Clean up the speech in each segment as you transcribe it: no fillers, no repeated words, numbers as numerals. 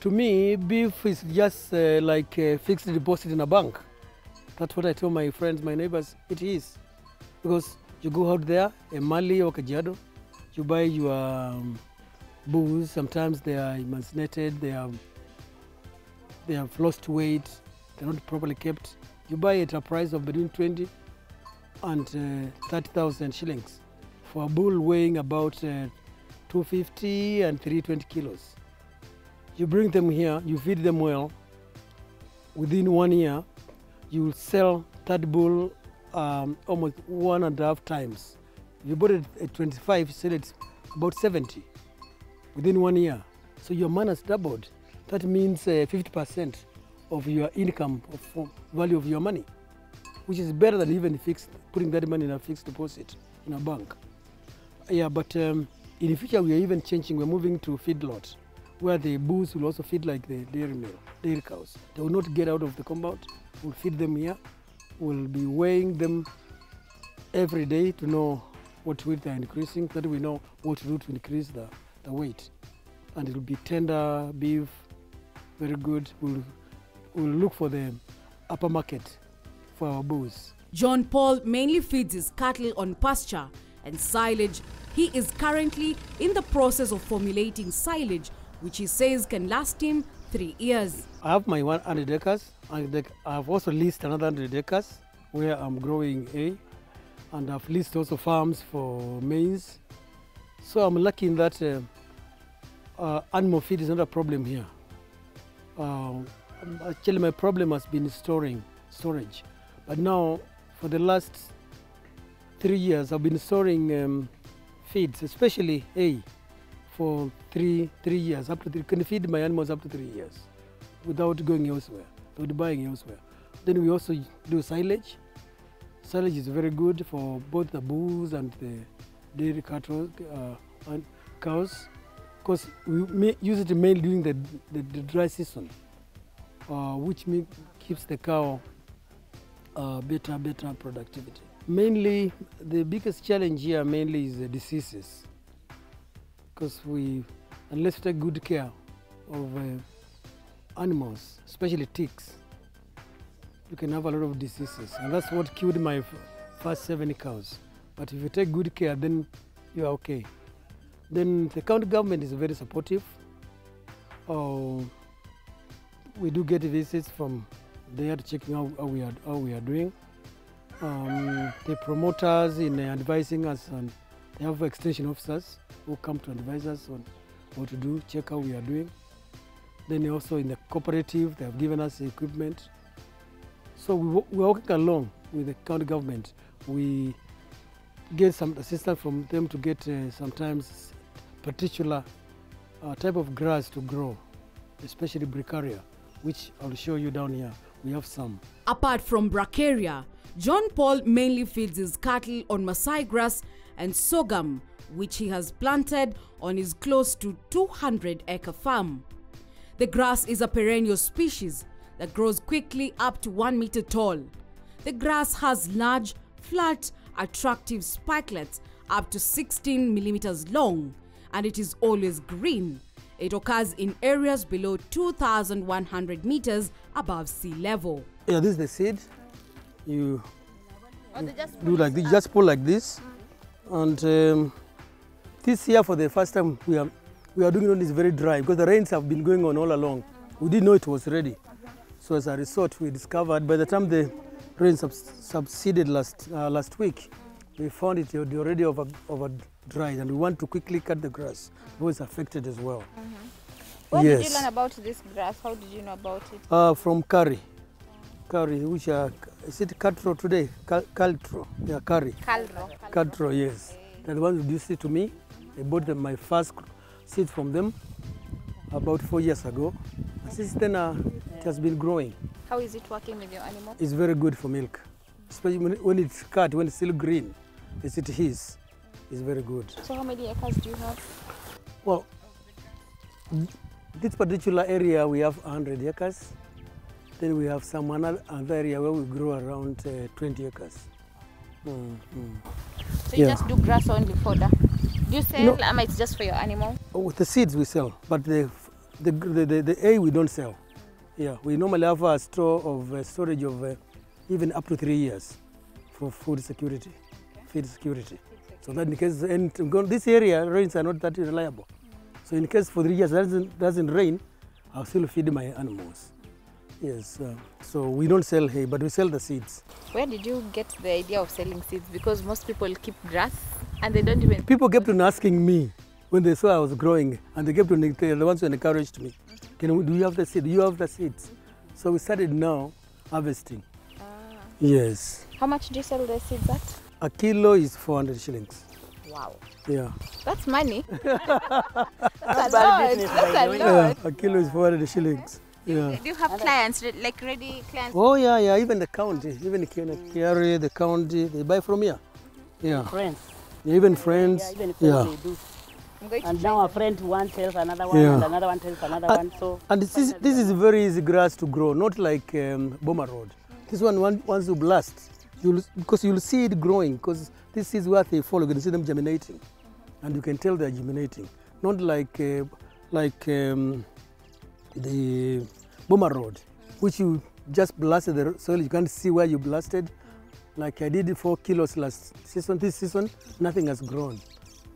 To me, beef is just like a fixed deposit in a bank. That's what I tell my friends, my neighbors, it is. Because you go out there, a Mali or Kajiado, you buy your bulls. Sometimes they are emaciated, they have lost weight, they're not properly kept. You buy it at a price of between 20 and 30,000 shillings for a bull weighing about 250 and 320 kilos. You bring them here, you feed them well. Within 1 year, you will sell that bull almost 1.5 times. If you bought it at 25, you sell it about 70 within 1 year. So your money has doubled. That means 50% of your income, of value of your money, which is better than even putting that money in a fixed deposit in a bank. Yeah, but in the future we are even changing. We're moving to feedlot, where the bulls will also feed like the dairy cows. They will not get out of the compound. We'll feed them here. We'll be weighing them every day to know what weight they're increasing, so that we know what to do to increase the weight. And it will be tender beef, very good. We'll look for the upper market for our bulls. John Paul mainly feeds his cattle on pasture and silage. He is currently in the process of formulating silage, which he says can last him 3 years. I have my 100 acres, and I have also leased another 100 acres where I'm growing hay, and I've leased also farms for maize. So I'm lucky in that animal feed is not a problem here. Actually, my problem has been storage. But now, for the last 3 years, I've been storing feeds, especially hay, for three years. You can feed my animals up to 3 years without going elsewhere, without buying elsewhere. Then we also do silage. Silage is very good for both the bulls and the dairy cattle and cows, because we use it mainly during the dry season, which keeps the cow better productivity. Mainly, the biggest challenge here mainly is the diseases, because unless we take good care of animals, especially ticks, you can have a lot of diseases, and that's what killed my first 7 cows. But if you take good care, then you are okay. Then the county government is very supportive. We do get visits from there to checking how we are doing. The promoters in advising us, and they have extension officers who come to advise us on what to do, check how we are doing. Then also in the cooperative, they have given us equipment. So we're working along with the county government. We get some assistance from them to get sometimes particular type of grass to grow, especially bracharia, which I'll show you down here. We have some. Apart from bracharia, John Paul mainly feeds his cattle on Maasai grass and sorghum, which he has planted on his close to 200-acre farm. The grass is a perennial species that grows quickly up to 1 meter tall. The grass has large, flat, attractive spikelets up to 16 millimeters long, and it is always green. It occurs in areas below 2,100 meters above sea level. Yeah, this is the seed. You do like this, just pull like this, and this year for the first time we are doing it on this very dry, because the rains have been going on all along. We didn't know it was ready. So as a result, we discovered by the time the rain subsided last week, we found it already over dried, and we want to quickly cut the grass because it's affected as well. When did you learn about this grass? How did you know about it? From curry, which is it Caltro today? Caltro, yeah, curry. Caltro, yes. They're the ones who introduced it to me. I bought my first seed from them about 4 years ago. And since then, it has been growing. How is it working with your animal? It's very good for milk, especially when it's cut, when it's still green, as it is. It's very good. So how many acres do you have? Well, this particular area we have 100 acres. Then we have some other area where we grow around 20 acres. So you just do grass only fodder? Do you sell, or it's just for your animal? With the seeds we sell, but the The A we don't sell. Yeah, we normally have a store of storage of even up to 3 years for food security, feed security. So that in case, and this area, rains are not that reliable. So in case for 3 years doesn't rain, I'll still feed my animals. Yes, so we don't sell hay, but we sell the seeds. Where did you get the idea of selling seeds? Because most people keep grass and they don't even... People kept on asking me when they saw I was growing, and they kept on, they're the ones who encouraged me. Do you have the seed? Do you have the seeds? So we started now harvesting. Yes. How much do you sell the seeds at? A kilo is 400 shillings. Wow. Yeah. That's money. That's a lot. Yeah, a kilo is 400 shillings. Yeah. Do you have clients, like ready clients? Oh yeah, even the county, even Kiari, the county, they buy from here. Yeah. Friends. Yeah, even friends. Yeah, even friends they do. And now a friend one tells another one, and another one tells another one. So. And this is very easy grass to grow, not like Boma Road. This one, once you blast, because you'll see it growing, because this is where they fall. You can see them germinating, and you can tell they're germinating. Not like the Boma Road, which you just blasted the soil. You can't see where you blasted. Like I did 4 kilos last season. This season, nothing has grown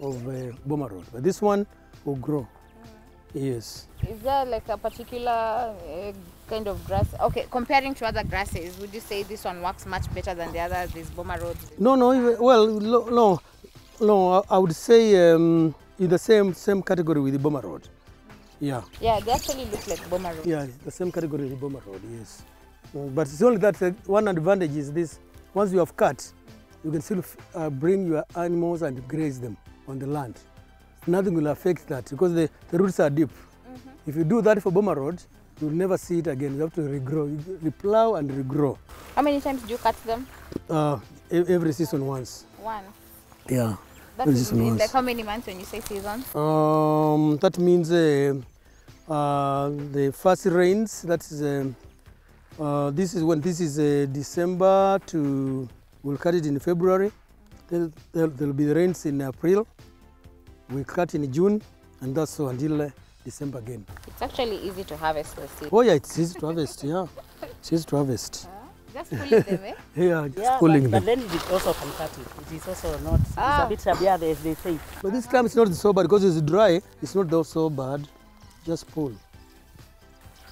of Boma Road, but this one will grow. Yes. Is there like a particular kind of grass? Okay, comparing to other grasses, would you say this one works much better than the other, these Boma Roads? No, well, no. I would say in the same category with the Boma Road. Yeah. Yeah, they actually look like Boma Road. Yeah, the same category with the Boma Road. Yes. But it's only that one advantage is this: once you have cut, you can still bring your animals and graze them on the land. Nothing will affect that because the roots are deep. If you do that for Boma Road, you'll never see it again. You have to regrow, you replow and regrow. How many times do you cut them? Every season once. Once? Yeah. That is in like how many months when you say seasons? That means the first rains, this is December to, we'll cut it in February. Then there'll be the rains in April. We cut in June, and that's so until December again. It's actually easy to harvest the seeds. Oh yeah, it's easy to harvest, yeah. It's easy to harvest. Just pulling them, eh? Yeah, just pulling them. But then it also can cut it. It is also not, it's a bit shabby, as they say. But this time it's not so bad because it's dry. It's not so bad. Just pull.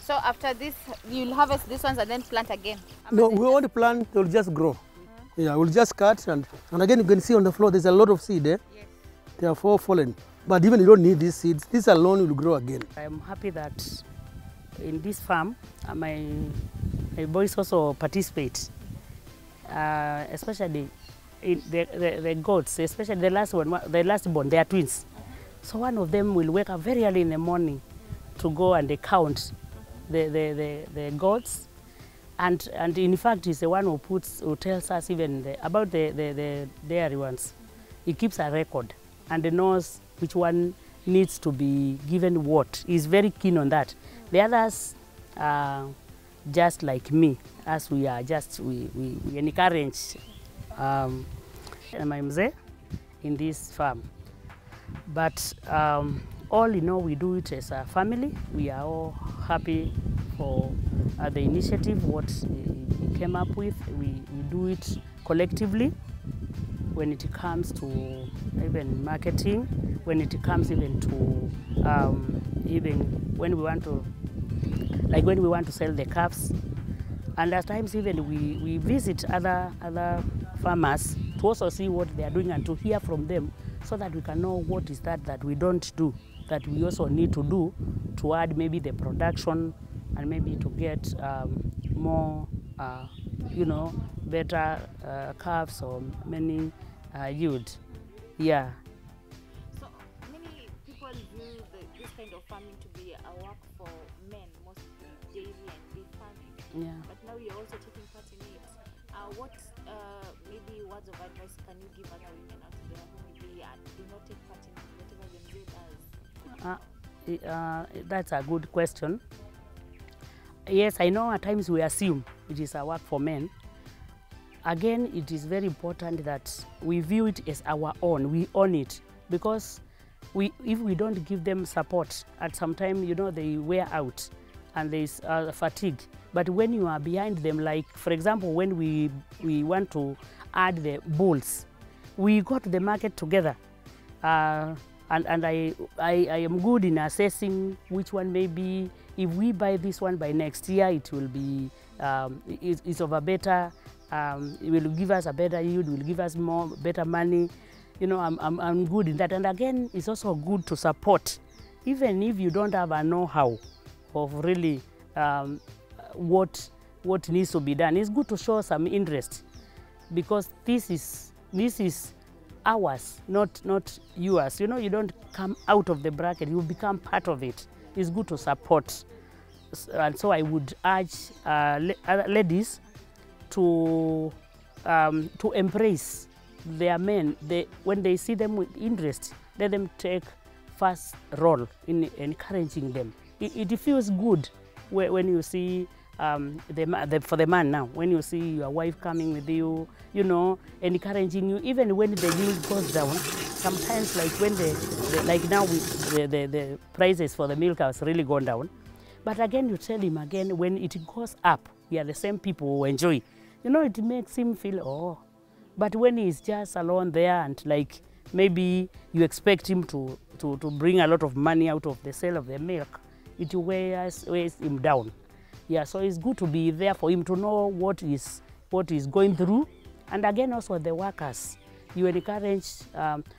So after this, you'll harvest these ones and then plant again? No, we won't plant, they'll just grow. Yeah, we'll just cut and again you can see on the floor there's a lot of seed, eh? Yes. They are all fallen. But even you don't need these seeds, this alone will grow again. I'm happy that in this farm, my boys also participate, especially in the goats, especially the last born, they are twins. So one of them will wake up very early in the morning to go and count the goats. And in fact, he's the one who tells us even about the dairy ones. He keeps a record and knows which one needs to be given what. He's very keen on that. The others are just like me, as we are just, we encourage my mzee in this farm. But all in all, we do it as a family. We are all happy for the initiative, what we came up with. We do it collectively when it comes to even marketing, when it comes even to even when we want to sell the calves. And at times even we visit other farmers to also see what they are doing and to hear from them so that we can know what is that we don't do, that we also need to do to add maybe the production and maybe to get more, better calves or many yield. Yeah. So many people view this kind of farming to be a work for men, mostly dairy and beef farming. Yeah. But now you're also taking part in it. What maybe words of advice can you give other women out there who maybe do not take part in whatever the male does? That's a good question. Yes, I know at times we assume it is a work for men. Again, it is very important that we view it as our own. We own it because if we don't give them support, at some time, you know, they wear out and there's fatigue. But when you are behind them, like, for example, when we want to add the bulls, we go to the market together. And I am good in assessing which one maybe, if we buy this one by next year, it will be, it's of a better, it will give us a better yield, will give us better money. You know, I'm good in that. And again, it's also good to support, even if you don't have a know-how of really what needs to be done. It's good to show some interest, because this is ours, not yours. You know, you don't come out of the bracket, you become part of it. It's good to support. And so I would urge ladies to embrace their men. When they see them with interest, let them take first role in encouraging them. It feels good when you see, for the man now, when you see your wife coming with you, you know, encouraging you, even when the yield goes down. Sometimes, like when like now, the prices for the milk has really gone down. But again, you tell him again, when it goes up, we are the same people who enjoy. You know, it makes him feel, oh. But when he's just alone there, and like maybe you expect him to bring a lot of money out of the sale of the milk, it weighs him down. Yeah, so it's good to be there for him to know what is going through. And again, also the workers, you encourage,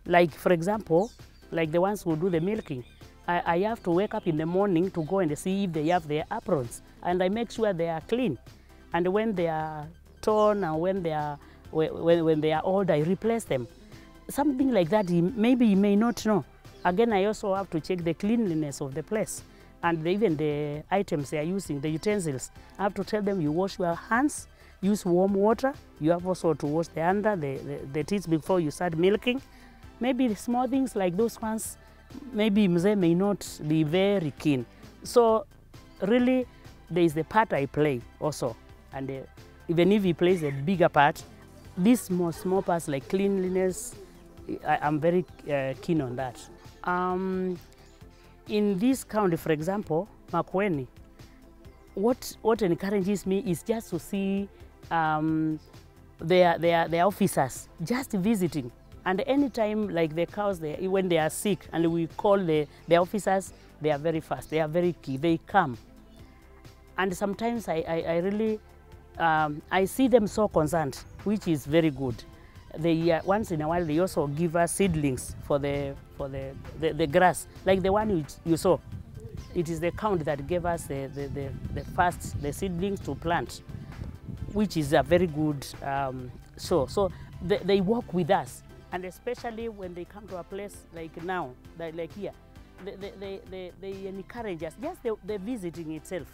like for example, like the ones who do the milking. I have to wake up in the morning to go and see if they have their aprons, and I make sure they are clean. And when they are torn and when they are old, I replace them. Something like that, maybe you may not know. Again, I also have to check the cleanliness of the place, and even the items they are using, the utensils. I have to tell them, you wash your hands, use warm water. You have also to wash the under, the teeth before you start milking. Maybe small things like those ones, maybe Mzee may not be very keen. So really, there is the part I play also. And even if he plays a bigger part, these small parts like cleanliness, I'm very keen on that. In this county, for example, Makueni, what encourages me is just to see their officers just visiting. And anytime, like the cows, when they are sick and we call the officers, they are very fast, they are very key, they come. And sometimes I really, I see them so concerned, which is very good. They, once in a while, they also give us seedlings for the grass, like the one you saw. It is the count that gave us the seedlings to plant, which is a very good show. So they work with us. And especially when they come to a place like now, like here, they encourage us. Just the visiting itself,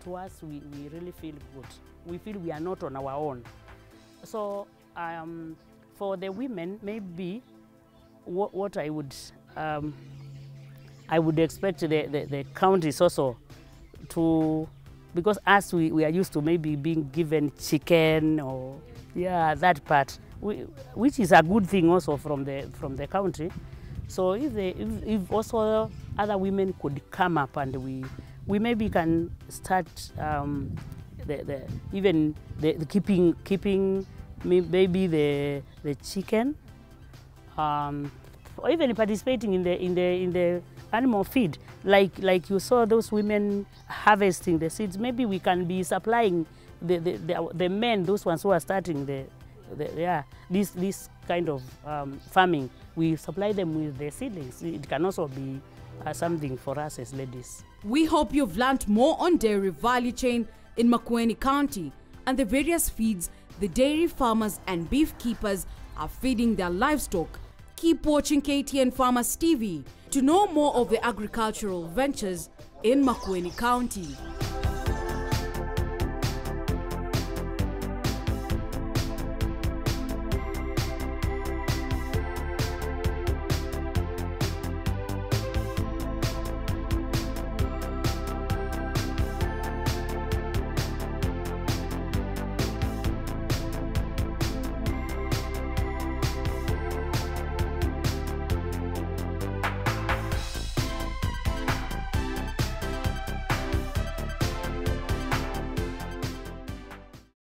to us, we really feel good. We feel we are not on our own. So for the women, maybe what I would expect the counties also to, because us we are used to maybe being given chicken or that part. Which is a good thing also from the country. So if also other women could come up and we maybe can start even keeping maybe the chicken, or even participating in the animal feed, like you saw those women harvesting the seeds. Maybe we can be supplying the men, those ones who are starting this kind of farming. We supply them with the seedlings. It can also be something for us as ladies. We hope you've learned more on dairy value chain in Makueni County and the various feeds the dairy farmers and beef keepers are feeding their livestock. Keep watching KTN Farmers TV to know more of the agricultural ventures in Makueni County.